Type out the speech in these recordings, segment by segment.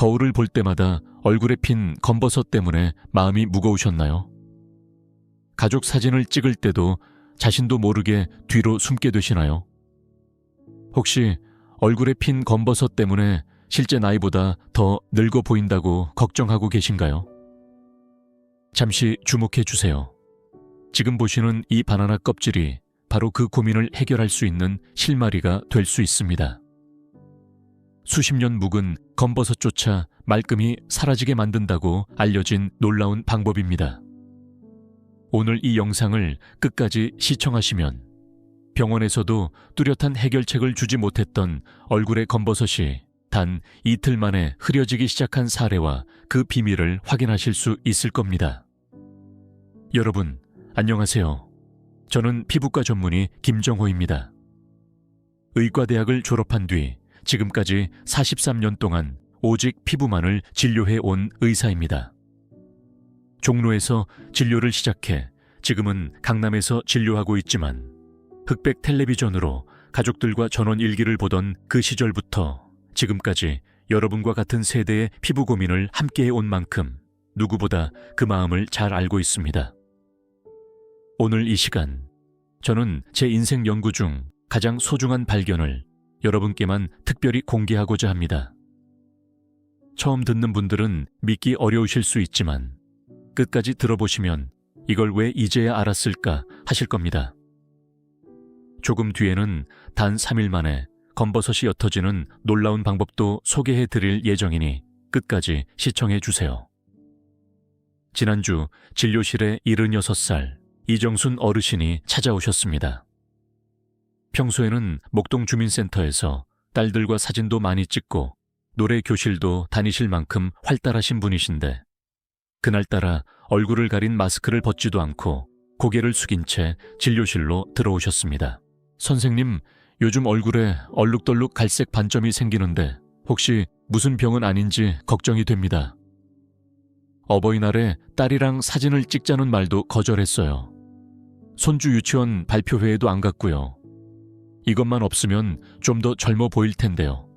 거울을 볼 때마다 얼굴에 핀 검버섯 때문에 마음이 무거우셨나요? 가족 사진을 찍을 때도 자신도 모르게 뒤로 숨게 되시나요? 혹시 얼굴에 핀 검버섯 때문에 실제 나이보다 더 늙어 보인다고 걱정하고 계신가요? 잠시 주목해 주세요. 지금 보시는 이 바나나 껍질이 바로 그 고민을 해결할 수 있는 실마리가 될 수 있습니다. 수십 년 묵은 검버섯조차 말끔히 사라지게 만든다고 알려진 놀라운 방법입니다. 오늘 이 영상을 끝까지 시청하시면 병원에서도 뚜렷한 해결책을 주지 못했던 얼굴의 검버섯이 단 이틀 만에 흐려지기 시작한 사례와 그 비밀을 확인하실 수 있을 겁니다. 여러분, 안녕하세요. 저는 피부과 전문의 김정호입니다. 의과대학을 졸업한 뒤 지금까지 43년 동안 오직 피부만을 진료해 온 의사입니다. 종로에서 진료를 시작해 지금은 강남에서 진료하고 있지만 흑백 텔레비전으로 가족들과 전원 일기를 보던 그 시절부터 지금까지 여러분과 같은 세대의 피부 고민을 함께해 온 만큼 누구보다 그 마음을 잘 알고 있습니다. 오늘 이 시간, 저는 제 인생 연구 중 가장 소중한 발견을 여러분께만 특별히 공개하고자 합니다. 처음 듣는 분들은 믿기 어려우실 수 있지만 끝까지 들어보시면 이걸 왜 이제야 알았을까 하실 겁니다. 조금 뒤에는 단 3일 만에 검버섯이 옅어지는 놀라운 방법도 소개해 드릴 예정이니 끝까지 시청해 주세요. 지난주 진료실에 76살 이정순 어르신이 찾아오셨습니다. 평소에는 목동 주민센터에서 딸들과 사진도 많이 찍고 노래 교실도 다니실 만큼 활달하신 분이신데 그날따라 얼굴을 가린 마스크를 벗지도 않고 고개를 숙인 채 진료실로 들어오셨습니다. 선생님, 요즘 얼굴에 얼룩덜룩 갈색 반점이 생기는데 혹시 무슨 병은 아닌지 걱정이 됩니다. 어버이날에 딸이랑 사진을 찍자는 말도 거절했어요. 손주 유치원 발표회에도 안 갔고요. 이것만 없으면 좀 더 젊어 보일 텐데요.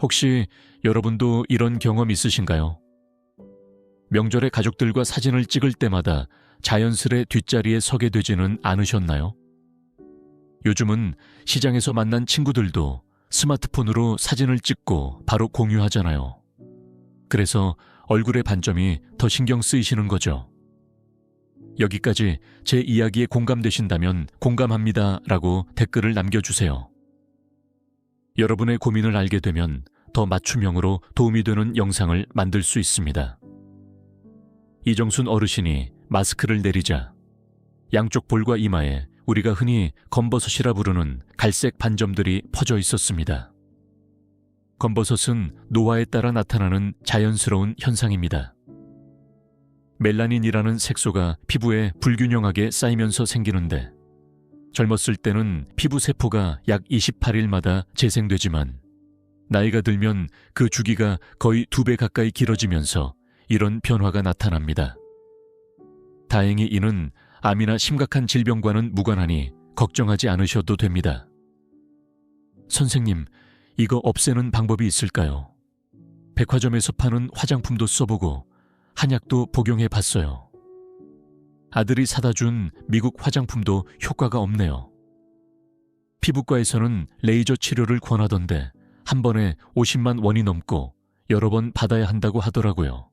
혹시 여러분도 이런 경험 있으신가요? 명절에 가족들과 사진을 찍을 때마다 자연스레 뒷자리에 서게 되지는 않으셨나요? 요즘은 시장에서 만난 친구들도 스마트폰으로 사진을 찍고 바로 공유하잖아요. 그래서 얼굴의 반점이 더 신경 쓰이시는 거죠. 여기까지 제 이야기에 공감되신다면 공감합니다 라고 댓글을 남겨주세요. 여러분의 고민을 알게 되면 더 맞춤형으로 도움이 되는 영상을 만들 수 있습니다. 이정순 어르신이 마스크를 내리자 양쪽 볼과 이마에 우리가 흔히 검버섯이라 부르는 갈색 반점들이 퍼져 있었습니다. 검버섯은 노화에 따라 나타나는 자연스러운 현상입니다. 멜라닌이라는 색소가 피부에 불균형하게 쌓이면서 생기는데 젊었을 때는 피부 세포가 약 28일마다 재생되지만 나이가 들면 그 주기가 거의 2배 가까이 길어지면서 이런 변화가 나타납니다. 다행히 이는 암이나 심각한 질병과는 무관하니 걱정하지 않으셔도 됩니다. 선생님, 이거 없애는 방법이 있을까요? 백화점에서 파는 화장품도 써보고 한약도 복용해 봤어요. 아들이 사다 준 미국 화장품도 효과가 없네요. 피부과에서는 레이저 치료를 권하던데 한 번에 50만 원이 넘고 여러 번 받아야 한다고 하더라고요.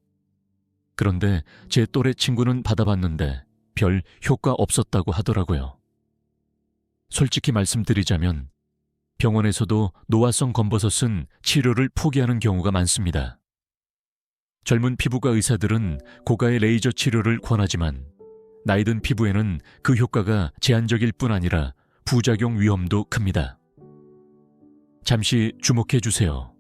그런데 제 또래 친구는 받아봤는데 별 효과 없었다고 하더라고요. 솔직히 말씀드리자면 병원에서도 노화성 검버섯은 치료를 포기하는 경우가 많습니다. 젊은 피부과 의사들은 고가의 레이저 치료를 권하지만 나이든 피부에는 그 효과가 제한적일 뿐 아니라 부작용 위험도 큽니다. 잠시 주목해 주세요.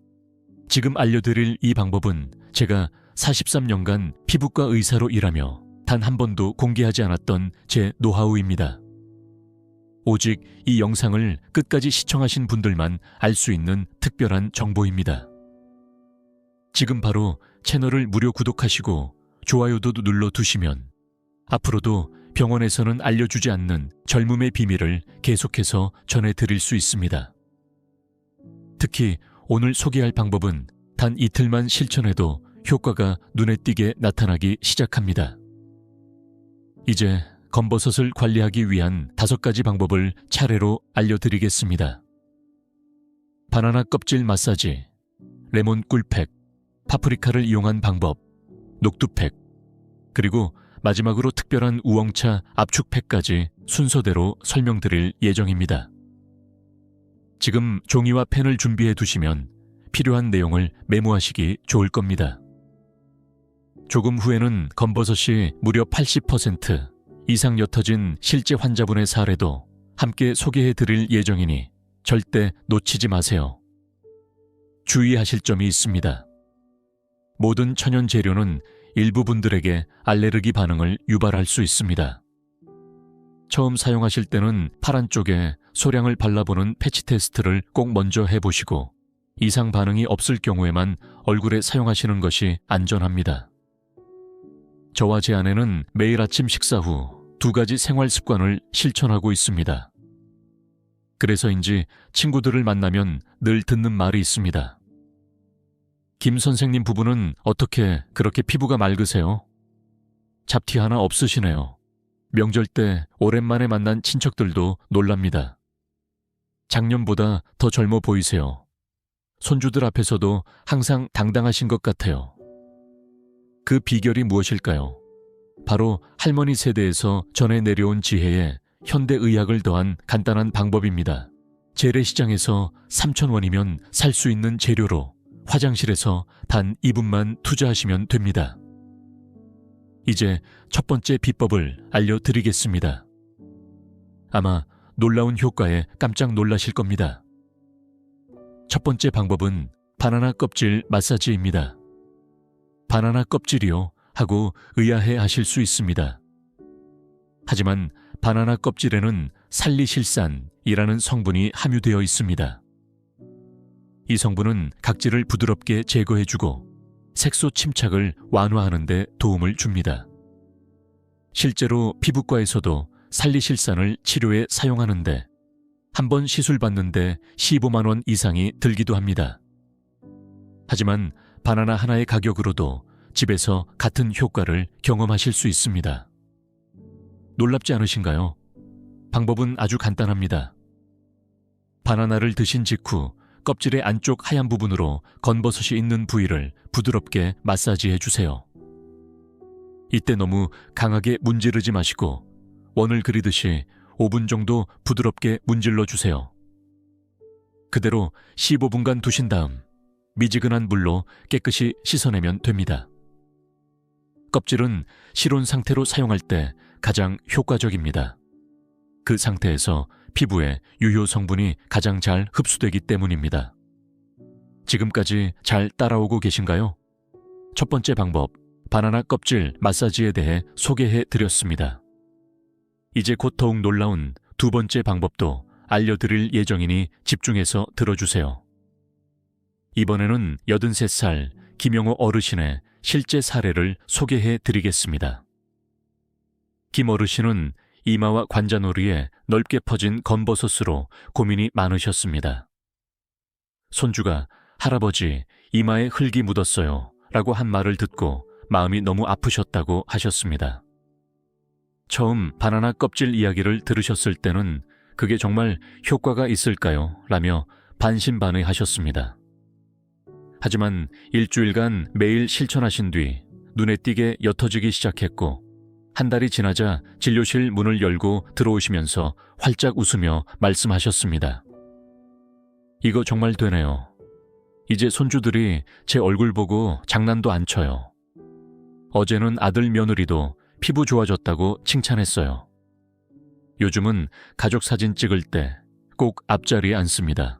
지금 알려드릴 이 방법은 제가 43년간 피부과 의사로 일하며 단 한 번도 공개하지 않았던 제 노하우입니다. 오직 이 영상을 끝까지 시청하신 분들만 알 수 있는 특별한 정보입니다. 지금 바로 채널을 무료 구독하시고 좋아요도 눌러두시면 앞으로도 병원에서는 알려주지 않는 젊음의 비밀을 계속해서 전해드릴 수 있습니다. 특히 오늘 소개할 방법은 단 이틀만 실천해도 효과가 눈에 띄게 나타나기 시작합니다. 이제 검버섯을 관리하기 위한 5가지 방법을 차례로 알려드리겠습니다. 바나나 껍질 마사지, 레몬 꿀팩, 파프리카를 이용한 방법, 녹두팩, 그리고 마지막으로 특별한 우엉차 압축팩까지 순서대로 설명드릴 예정입니다. 지금 종이와 펜을 준비해 두시면 필요한 내용을 메모하시기 좋을 겁니다. 조금 후에는 검버섯이 무려 80% 이상 옅어진 실제 환자분의 사례도 함께 소개해 드릴 예정이니 절대 놓치지 마세요. 주의하실 점이 있습니다. 모든 천연 재료는 일부 분들에게 알레르기 반응을 유발할 수 있습니다. 처음 사용하실 때는 팔 안쪽에 소량을 발라보는 패치 테스트를 꼭 먼저 해보시고 이상 반응이 없을 경우에만 얼굴에 사용하시는 것이 안전합니다. 저와 제 아내는 매일 아침 식사 후 2가지 생활 습관을 실천하고 있습니다. 그래서인지 친구들을 만나면 늘 듣는 말이 있습니다. 김 선생님 부부는 어떻게 그렇게 피부가 맑으세요? 잡티 하나 없으시네요. 명절 때 오랜만에 만난 친척들도 놀랍니다. 작년보다 더 젊어 보이세요. 손주들 앞에서도 항상 당당하신 것 같아요. 그 비결이 무엇일까요? 바로 할머니 세대에서 전해 내려온 지혜에 현대의학을 더한 간단한 방법입니다. 재래시장에서 3,000원이면 살 수 있는 재료로 화장실에서 단 2분만 투자하시면 됩니다. 이제 첫 번째 비법을 알려드리겠습니다. 아마 놀라운 효과에 깜짝 놀라실 겁니다. 첫 번째 방법은 바나나 껍질 마사지입니다. 바나나 껍질이요? 하고 의아해 하실 수 있습니다. 하지만 바나나 껍질에는 살리실산이라는 성분이 함유되어 있습니다. 이 성분은 각질을 부드럽게 제거해주고 색소 침착을 완화하는 데 도움을 줍니다. 실제로 피부과에서도 살리실산을 치료에 사용하는데 한 번 시술받는데 15만 원 이상이 들기도 합니다. 하지만 바나나 하나의 가격으로도 집에서 같은 효과를 경험하실 수 있습니다. 놀랍지 않으신가요? 방법은 아주 간단합니다. 바나나를 드신 직후 껍질의 안쪽 하얀 부분으로 건버섯이 있는 부위를 부드럽게 마사지해 주세요. 이때 너무 강하게 문지르지 마시고 원을 그리듯이 5분 정도 부드럽게 문질러 주세요. 그대로 15분간 두신 다음 미지근한 물로 깨끗이 씻어내면 됩니다. 껍질은 실온 상태로 사용할 때 가장 효과적입니다. 그 상태에서 피부에 유효 성분이 가장 잘 흡수되기 때문입니다. 지금까지 잘 따라오고 계신가요? 첫 번째 방법, 바나나 껍질 마사지에 대해 소개해 드렸습니다. 이제 곧 더욱 놀라운 2번째 방법도 알려드릴 예정이니 집중해서 들어주세요. 이번에는 83살 김영호 어르신의 실제 사례를 소개해 드리겠습니다. 김 어르신은 이마와 관자놀이에 넓게 퍼진 검버섯으로 고민이 많으셨습니다. 손주가 할아버지 이마에 흙이 묻었어요 라고 한 말을 듣고 마음이 너무 아프셨다고 하셨습니다. 처음 바나나 껍질 이야기를 들으셨을 때는 그게 정말 효과가 있을까요? 라며 반신반의하셨습니다. 하지만 일주일간 매일 실천하신 뒤 눈에 띄게 옅어지기 시작했고 한 달이 지나자 진료실 문을 열고 들어오시면서 활짝 웃으며 말씀하셨습니다. 이거 정말 되네요. 이제 손주들이 제 얼굴 보고 장난도 안 쳐요. 어제는 아들 며느리도 피부 좋아졌다고 칭찬했어요. 요즘은 가족 사진 찍을 때 꼭 앞자리에 앉습니다.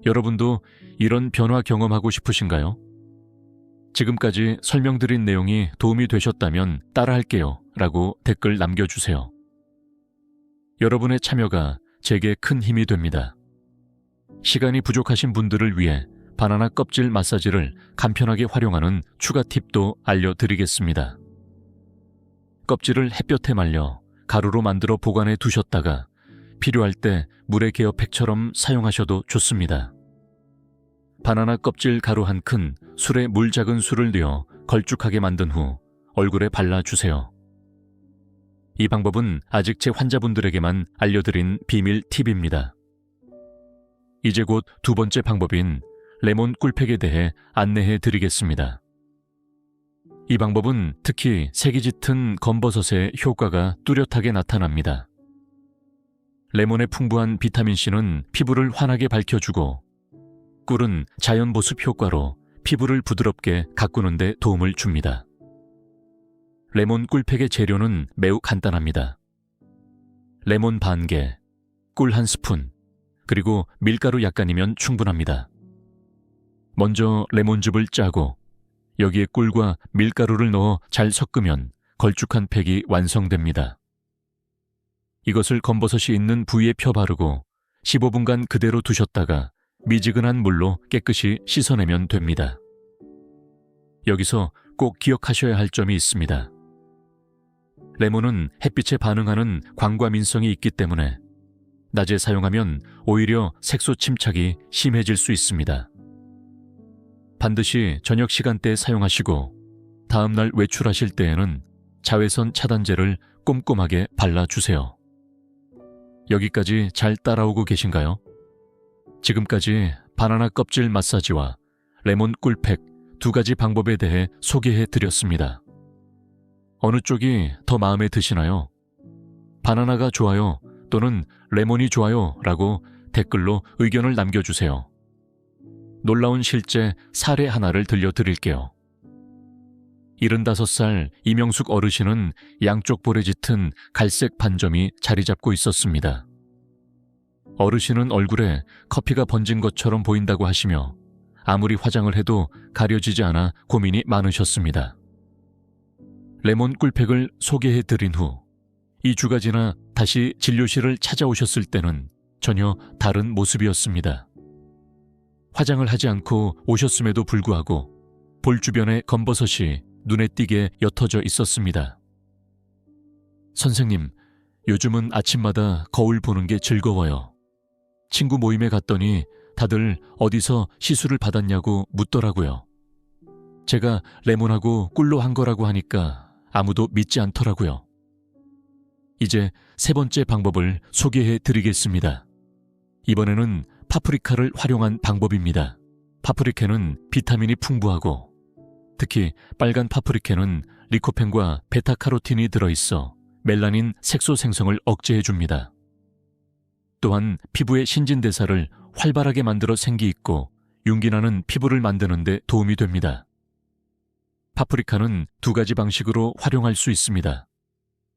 여러분도 이런 변화 경험하고 싶으신가요? 지금까지 설명드린 내용이 도움이 되셨다면 따라할게요 라고 댓글 남겨주세요. 여러분의 참여가 제게 큰 힘이 됩니다. 시간이 부족하신 분들을 위해 바나나 껍질 마사지를 간편하게 활용하는 추가 팁도 알려드리겠습니다. 껍질을 햇볕에 말려 가루로 만들어 보관해 두셨다가 필요할 때 물에 개어 팩처럼 사용하셔도 좋습니다. 바나나 껍질 가루 한 큰, 술에 물 작은 술을 넣어 걸쭉하게 만든 후 얼굴에 발라주세요. 이 방법은 아직 제 환자분들에게만 알려드린 비밀 팁입니다. 이제 곧 두 번째 방법인 레몬 꿀팩에 대해 안내해 드리겠습니다. 이 방법은 특히 색이 짙은 검버섯의 효과가 뚜렷하게 나타납니다. 레몬의 풍부한 비타민C는 피부를 환하게 밝혀주고, 꿀은 자연 보습 효과로 피부를 부드럽게 가꾸는 데 도움을 줍니다. 레몬 꿀팩의 재료는 매우 간단합니다. 레몬 반 개, 꿀 한 스푼, 그리고 밀가루 약간이면 충분합니다. 먼저 레몬즙을 짜고 여기에 꿀과 밀가루를 넣어 잘 섞으면 걸쭉한 팩이 완성됩니다. 이것을 검버섯이 있는 부위에 펴 바르고 15분간 그대로 두셨다가 미지근한 물로 깨끗이 씻어내면 됩니다. 여기서 꼭 기억하셔야 할 점이 있습니다. 레몬은 햇빛에 반응하는 광과민성이 있기 때문에 낮에 사용하면 오히려 색소 침착이 심해질 수 있습니다. 반드시 저녁 시간대에 사용하시고 다음날 외출하실 때에는 자외선 차단제를 꼼꼼하게 발라주세요. 여기까지 잘 따라오고 계신가요? 지금까지 바나나 껍질 마사지와 레몬 꿀팩 두 가지 방법에 대해 소개해 드렸습니다. 어느 쪽이 더 마음에 드시나요? 바나나가 좋아요 또는 레몬이 좋아요 라고 댓글로 의견을 남겨주세요. 놀라운 실제 사례 하나를 들려드릴게요. 75살 이명숙 어르신은 양쪽 볼에 짙은 갈색 반점이 자리 잡고 있었습니다. 어르신은 얼굴에 커피가 번진 것처럼 보인다고 하시며 아무리 화장을 해도 가려지지 않아 고민이 많으셨습니다. 레몬 꿀팩을 소개해 드린 후 2주가 지나 다시 진료실을 찾아오셨을 때는 전혀 다른 모습이었습니다. 화장을 하지 않고 오셨음에도 불구하고 볼 주변에 검버섯이 눈에 띄게 옅어져 있었습니다. 선생님, 요즘은 아침마다 거울 보는 게 즐거워요. 친구 모임에 갔더니 다들 어디서 시술을 받았냐고 묻더라고요. 제가 레몬하고 꿀로 한 거라고 하니까 아무도 믿지 않더라고요. 이제 세 번째 방법을 소개해 드리겠습니다. 이번에는 파프리카를 활용한 방법입니다. 파프리카는 비타민이 풍부하고 특히 빨간 파프리카는 리코펜과 베타카로틴이 들어있어 멜라닌 색소 생성을 억제해줍니다. 또한 피부의 신진대사를 활발하게 만들어 생기 있고 윤기나는 피부를 만드는 데 도움이 됩니다. 파프리카는 두 가지 방식으로 활용할 수 있습니다.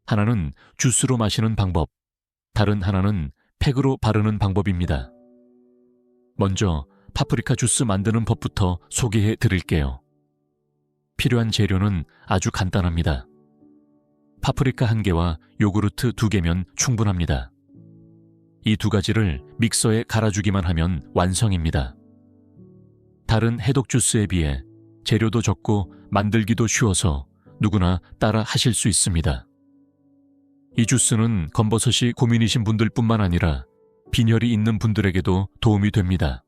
하나는 주스로 마시는 방법, 다른 하나는 팩으로 바르는 방법입니다. 먼저 파프리카 주스 만드는 법부터 소개해 드릴게요. 필요한 재료는 아주 간단합니다. 파프리카 1개와 요구르트 2개면 충분합니다. 이 두 가지를 믹서에 갈아주기만 하면 완성입니다. 다른 해독 주스에 비해 재료도 적고 만들기도 쉬워서 누구나 따라 하실 수 있습니다. 이 주스는 검버섯이 고민이신 분들뿐만 아니라 빈혈이 있는 분들에게도 도움이 됩니다.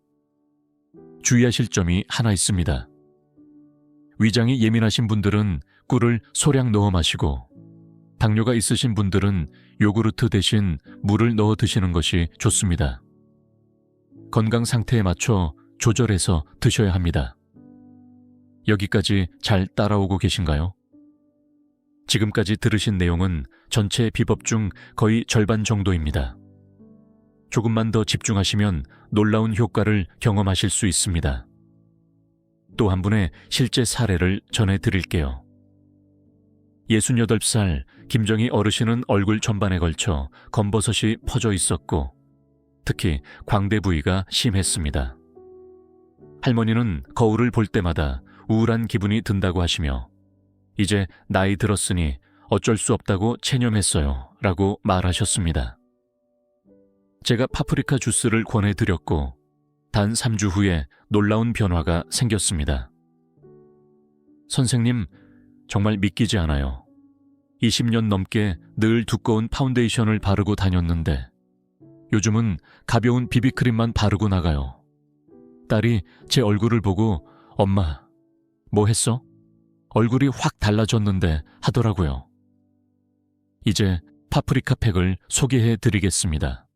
주의하실 점이 하나 있습니다. 위장이 예민하신 분들은 꿀을 소량 넣어 마시고 당뇨가 있으신 분들은 요구르트 대신 물을 넣어 드시는 것이 좋습니다. 건강 상태에 맞춰 조절해서 드셔야 합니다. 여기까지 잘 따라오고 계신가요? 지금까지 들으신 내용은 전체 비법 중 거의 절반 정도입니다. 조금만 더 집중하시면 놀라운 효과를 경험하실 수 있습니다. 또 한 분의 실제 사례를 전해드릴게요. 68살 김정희 어르신은 얼굴 전반에 걸쳐 검버섯이 퍼져 있었고 특히 광대 부위가 심했습니다. 할머니는 거울을 볼 때마다 우울한 기분이 든다고 하시며 이제 나이 들었으니 어쩔 수 없다고 체념했어요 라고 말하셨습니다. 제가 파프리카 주스를 권해드렸고 단 3주 후에 놀라운 변화가 생겼습니다. 선생님, 정말 믿기지 않아요. 20년 넘게 늘 두꺼운 파운데이션을 바르고 다녔는데 요즘은 가벼운 비비크림만 바르고 나가요. 딸이 제 얼굴을 보고 엄마, 뭐 했어? 얼굴이 확 달라졌는데 하더라고요. 이제 파프리카 팩을 소개해 드리겠습니다.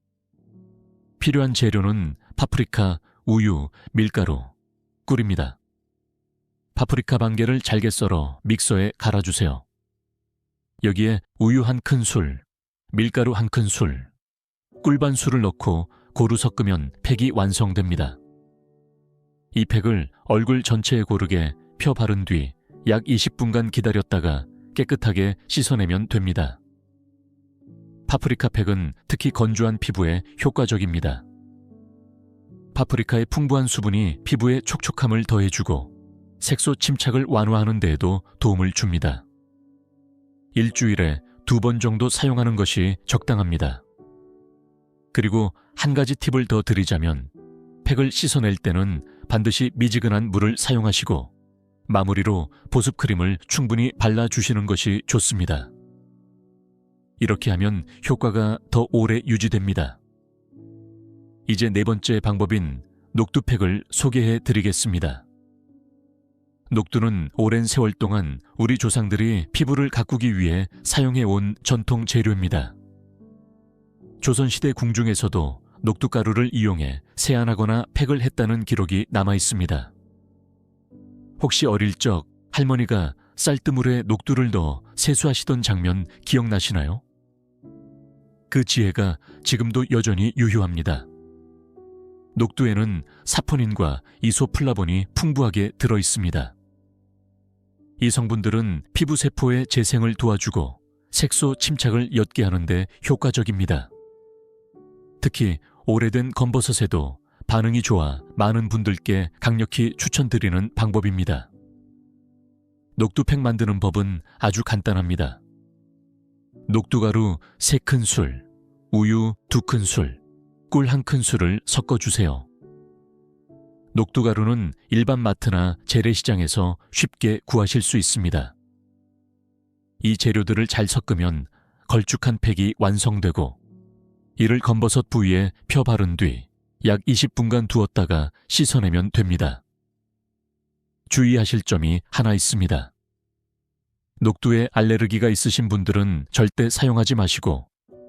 필요한 재료는 파프리카, 우유, 밀가루, 꿀입니다. 파프리카 반개를 잘게 썰어 믹서에 갈아주세요. 여기에 우유 1큰술, 밀가루 1큰술, 꿀 반술을 넣고 고루 섞으면 팩이 완성됩니다. 이 팩을 얼굴 전체에 고르게 펴 바른 뒤 약 20분간 기다렸다가 깨끗하게 씻어내면 됩니다. 파프리카 팩은 특히 건조한 피부에 효과적입니다. 파프리카의 풍부한 수분이 피부에 촉촉함을 더해주고 색소 침착을 완화하는 데에도 도움을 줍니다. 일주일에 2번 정도 사용하는 것이 적당합니다. 그리고 한 가지 팁을 더 드리자면 팩을 씻어낼 때는 반드시 미지근한 물을 사용하시고 마무리로 보습크림을 충분히 발라주시는 것이 좋습니다. 이렇게 하면 효과가 더 오래 유지됩니다. 이제 4번째 방법인 녹두팩을 소개해 드리겠습니다. 녹두는 오랜 세월 동안 우리 조상들이 피부를 가꾸기 위해 사용해온 전통 재료입니다. 조선시대 궁중에서도 녹두가루를 이용해 세안하거나 팩을 했다는 기록이 남아 있습니다. 혹시 어릴 적 할머니가 쌀뜨물에 녹두를 넣어 세수하시던 장면 기억나시나요? 그 지혜가 지금도 여전히 유효합니다. 녹두에는 사포닌과 이소플라본이 풍부하게 들어 있습니다. 이 성분들은 피부 세포의 재생을 도와주고 색소 침착을 옅게 하는 데 효과적입니다. 특히 오래된 검버섯에도 반응이 좋아 많은 분들께 강력히 추천드리는 방법입니다. 녹두팩 만드는 법은 아주 간단합니다. 녹두가루 3큰술, 우유 2큰술, 꿀 1큰술을 섞어주세요. 녹두가루는 일반 마트나 재래시장에서 쉽게 구하실 수 있습니다. 이 재료들을 잘 섞으면 걸쭉한 팩이 완성되고 이를 검버섯 부위에 펴 바른 뒤 약 20분간 두었다가 씻어내면 됩니다. 주의하실 점이 하나 있습니다. 녹두에 알레르기가 있으신 분들은 절대 사용하지 마시고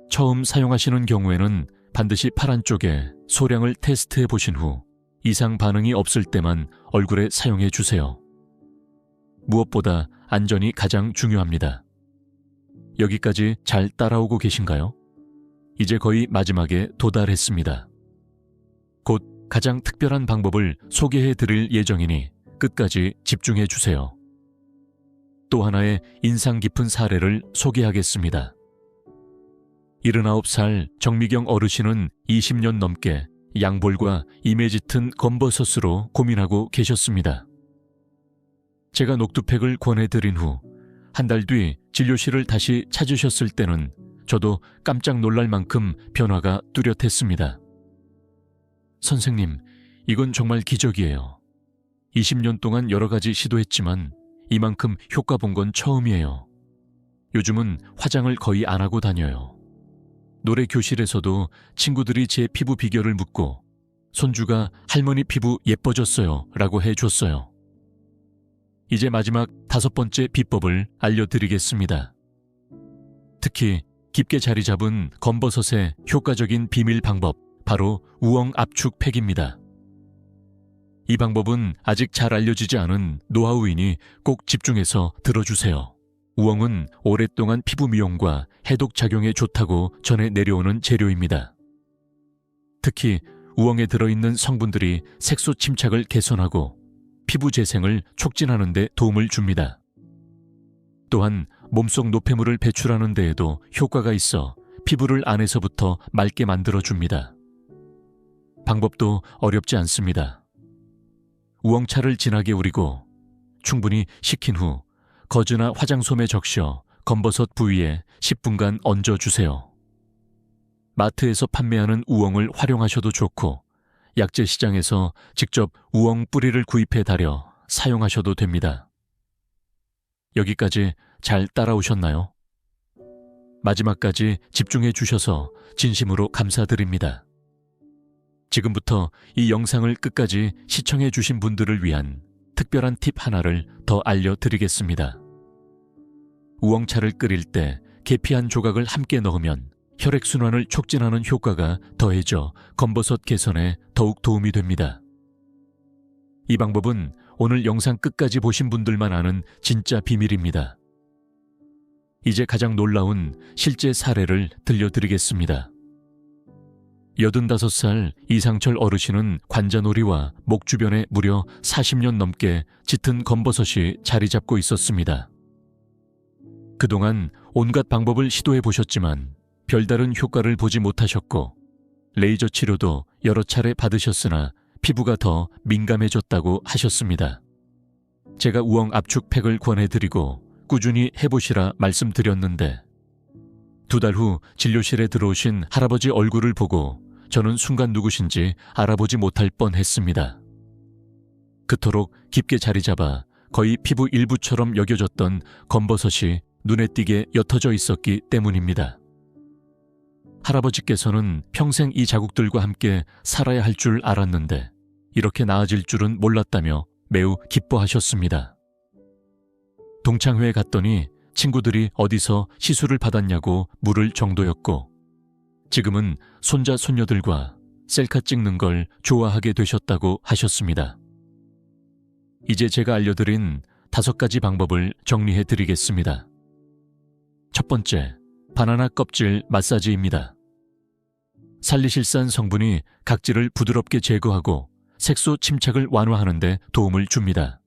처음 사용하시는 경우에는 반드시 팔 안쪽에 소량을 테스트해 보신 후 이상 반응이 없을 때만 얼굴에 사용해 주세요. 무엇보다 안전이 가장 중요합니다. 여기까지 잘 따라오고 계신가요? 이제 거의 마지막에 도달했습니다. 곧 가장 특별한 방법을 소개해 드릴 예정이니 끝까지 집중해 주세요. 또 하나의 인상 깊은 사례를 소개하겠습니다. 79살 정미경 어르신은 20년 넘게 양볼과 임에 짙은 검버섯으로 고민하고 계셨습니다. 제가 녹두팩을 권해드린 후 한 달 뒤 진료실을 다시 찾으셨을 때는 저도 깜짝 놀랄 만큼 변화가 뚜렷했습니다. 선생님, 이건 정말 기적이에요. 20년 동안 여러 가지 시도했지만 이만큼 효과 본 건 처음이에요. 요즘은 화장을 거의 안 하고 다녀요. 노래 교실에서도 친구들이 제 피부 비결을 묻고 손주가 할머니 피부 예뻐졌어요 라고 해줬어요. 이제 마지막 5번째 비법을 알려드리겠습니다. 특히 깊게 자리 잡은 검버섯의 효과적인 비밀 방법, 바로 우엉 압축 팩입니다. 이 방법은 아직 잘 알려지지 않은 노하우이니 꼭 집중해서 들어주세요. 우엉은 오랫동안 피부 미용과 해독 작용에 좋다고 전해 내려오는 재료입니다. 특히 우엉에 들어있는 성분들이 색소 침착을 개선하고 피부 재생을 촉진하는 데 도움을 줍니다. 또한 몸속 노폐물을 배출하는 데에도 효과가 있어 피부를 안에서부터 맑게 만들어줍니다. 방법도 어렵지 않습니다. 우엉차를 진하게 우리고 충분히 식힌 후 거즈나 화장솜에 적셔 검버섯 부위에 10분간 얹어주세요. 마트에서 판매하는 우엉을 활용하셔도 좋고 약재 시장에서 직접 우엉 뿌리를 구입해 달여 사용하셔도 됩니다. 여기까지 잘 따라오셨나요? 마지막까지 집중해 주셔서 진심으로 감사드립니다. 지금부터 이 영상을 끝까지 시청해 주신 분들을 위한 특별한 팁 하나를 더 알려드리겠습니다. 우엉차를 끓일 때 계피 한 조각을 함께 넣으면 혈액순환을 촉진하는 효과가 더해져 검버섯 개선에 더욱 도움이 됩니다. 이 방법은 오늘 영상 끝까지 보신 분들만 아는 진짜 비밀입니다. 이제 가장 놀라운 실제 사례를 들려드리겠습니다. 85살 이상철 어르신은 관자놀이와 목 주변에 무려 40년 넘게 짙은 검버섯이 자리 잡고 있었습니다. 그동안 온갖 방법을 시도해 보셨지만 별다른 효과를 보지 못하셨고 레이저 치료도 여러 차례 받으셨으나 피부가 더 민감해졌다고 하셨습니다. 제가 우엉 압축팩을 권해드리고 꾸준히 해보시라 말씀드렸는데 2달 후 진료실에 들어오신 할아버지 얼굴을 보고 저는 순간 누구신지 알아보지 못할 뻔했습니다. 그토록 깊게 자리 잡아 거의 피부 일부처럼 여겨졌던 검버섯이 눈에 띄게 옅어져 있었기 때문입니다. 할아버지께서는 평생 이 자국들과 함께 살아야 할 줄 알았는데 이렇게 나아질 줄은 몰랐다며 매우 기뻐하셨습니다. 동창회에 갔더니 친구들이 어디서 시술을 받았냐고 물을 정도였고 지금은 손자 손녀들과 셀카 찍는 걸 좋아하게 되셨다고 하셨습니다. 이제 제가 알려드린 5가지 방법을 정리해 드리겠습니다. 첫 번째, 바나나 껍질 마사지입니다. 살리실산 성분이 각질을 부드럽게 제거하고 색소 침착을 완화하는 데 도움을 줍니다.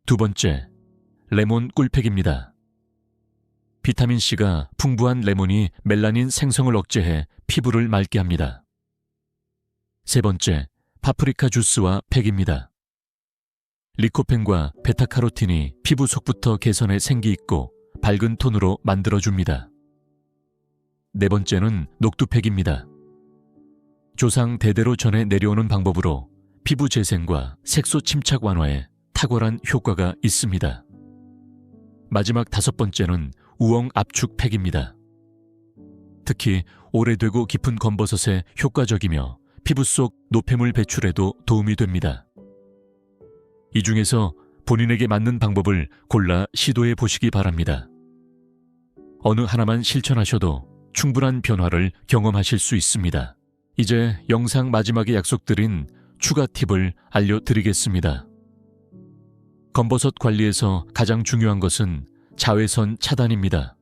두 번째, 레몬 꿀팩입니다. 비타민C가 풍부한 레몬이 멜라닌 생성을 억제해 피부를 맑게 합니다. 세 번째, 파프리카 주스와 팩입니다. 리코펜과 베타카로틴이 피부 속부터 개선에 생기있고 밝은 톤으로 만들어줍니다. 네 번째는 녹두팩입니다. 조상 대대로 전해 내려오는 방법으로 피부 재생과 색소 침착 완화에 탁월한 효과가 있습니다. 마지막 5번째는 우엉 압축팩입니다. 특히 오래되고 깊은 검버섯에 효과적이며 피부 속 노폐물 배출에도 도움이 됩니다. 이 중에서 본인에게 맞는 방법을 골라 시도해 보시기 바랍니다. 어느 하나만 실천하셔도 충분한 변화를 경험하실 수 있습니다. 이제 영상 마지막에 약속드린 추가 팁을 알려드리겠습니다. 검버섯 관리에서 가장 중요한 것은 자외선 차단입니다.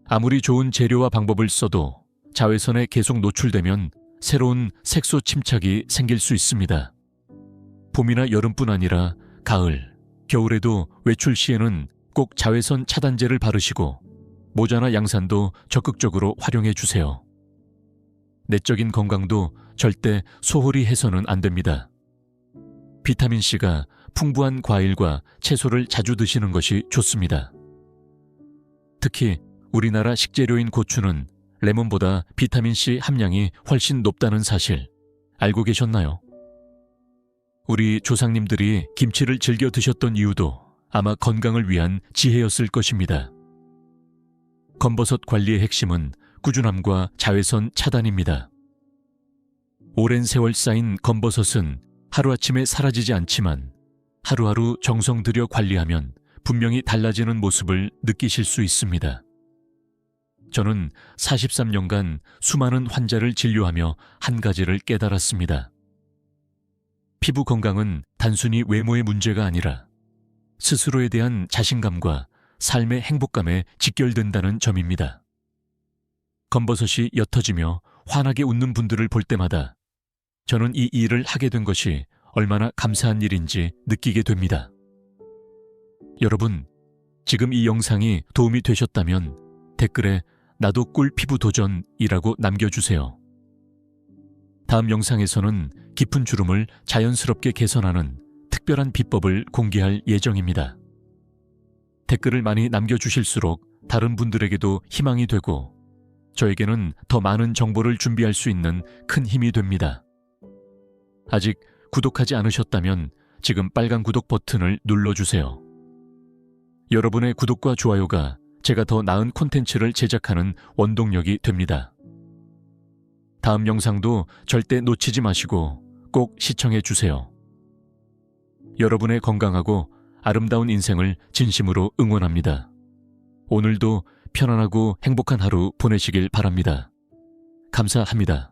아무리 좋은 재료와 방법을 써도 자외선에 계속 노출되면 새로운 색소 침착이 생길 수 있습니다. 봄이나 여름뿐 아니라 가을, 겨울에도 외출 시에는 꼭 자외선 차단제를 바르시고 모자나 양산도 적극적으로 활용해 주세요. 내적인 건강도 절대 소홀히 해서는 안 됩니다. 비타민C가 풍부한 과일과 채소를 자주 드시는 것이 좋습니다. 특히 우리나라 식재료인 고추는 레몬보다 비타민C 함량이 훨씬 높다는 사실 알고 계셨나요? 우리 조상님들이 김치를 즐겨 드셨던 이유도 아마 건강을 위한 지혜였을 것입니다. 검버섯 관리의 핵심은 꾸준함과 자외선 차단입니다. 오랜 세월 쌓인 검버섯은 하루아침에 사라지지 않지만 하루하루 정성 들여 관리하면 분명히 달라지는 모습을 느끼실 수 있습니다. 저는 43년간 수많은 환자를 진료하며 한 가지를 깨달았습니다. 피부 건강은 단순히 외모의 문제가 아니라 스스로에 대한 자신감과 삶의 행복감에 직결된다는 점입니다. 검버섯이 옅어지며 환하게 웃는 분들을 볼 때마다 저는 이 일을 하게 된 것이 얼마나 감사한 일인지 느끼게 됩니다. 여러분, 지금 이 영상이 도움이 되셨다면 댓글에 나도 꿀 피부 도전이라고 남겨주세요. 다음 영상에서는 깊은 주름을 자연스럽게 개선하는 특별한 비법을 공개할 예정입니다. 댓글을 많이 남겨주실수록 다른 분들에게도 희망이 되고 저에게는 더 많은 정보를 준비할 수 있는 큰 힘이 됩니다. 아직 구독하지 않으셨다면 지금 빨간 구독 버튼을 눌러주세요. 여러분의 구독과 좋아요가 제가 더 나은 콘텐츠를 제작하는 원동력이 됩니다. 다음 영상도 절대 놓치지 마시고 꼭 시청해 주세요. 여러분의 건강하고 아름다운 인생을 진심으로 응원합니다. 오늘도 편안하고 행복한 하루 보내시길 바랍니다. 감사합니다.